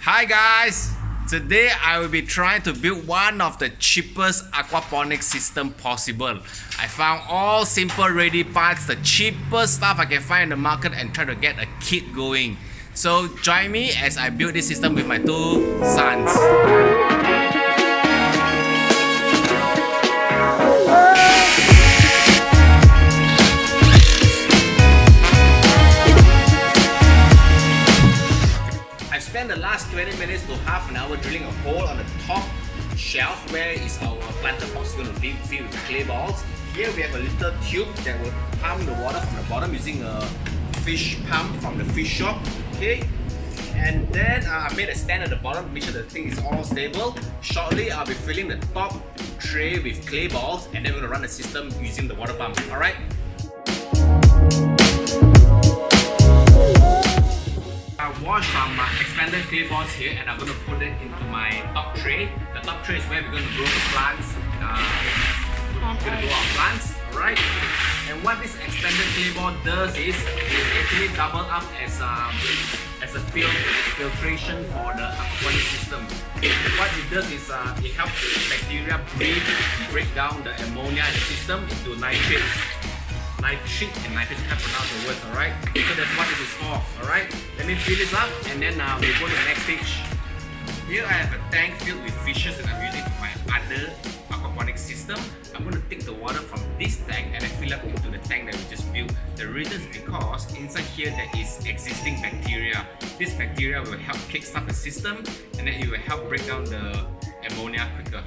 Hi guys! Today I will be trying to build one of the cheapest aquaponics system possible. I found all simple ready parts, the cheapest stuff I can find in the market, and try to get a kit going. So join me as I build this system with my two sons. I spent the last 20 minutes to half an hour drilling a hole on the top shelf where is our planter box going to be filled with clay balls. Here we have a little tube that will pump the water from the bottom using a fish pump from the fish shop. Okay, and then I made a stand at the bottom to make sure the thing is all stable. Shortly I'll be filling the top tray with clay balls, and then we're going to run the system using the water pump. Alright? I washed some expanded clay balls here, and I'm going to put it into my top tray. The top tray is where we're going to grow the plants. We're going to grow our plants, alright? And what this expanded clay ball does is it actually double up as a filtration for the aquaponics system. What it does is it helps the bacteria break down the ammonia in the system into nitrates. Nitrate and nitrates, I can't pronounce the words, alright? So that's what this is for, alright? Let me fill this up and then we'll go to the next stage. Here I have a tank filled with fishes that I'm using for my other aquaponics system. I'm going to take the water from this tank and then fill up into the tank that we just built. The reason is because inside here there is existing bacteria. This bacteria will help kickstart the system, and then it will help break down the ammonia quicker.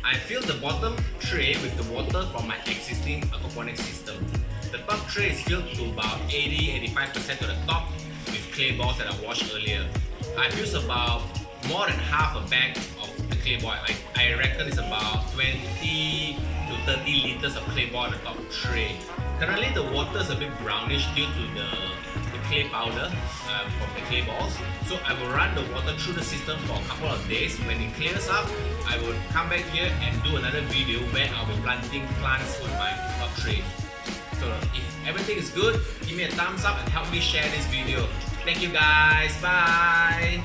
I filled the bottom tray with the water from my existing aquaponics system. The top tray is filled to about 80-85% to the top with clay balls that I washed earlier. I've used about more than half a bag of the clay ball. I reckon it's about 20 to 30 liters of clay ball on the top tray. Currently the water is a bit brownish due to the clay powder from the clay balls. So I will run the water through the system for a couple of days. When it clears up, I will come back here and do another video where I'll be planting plants with my top tray. So if everything is good, give me a thumbs up and help me share this video. Thank you guys, bye!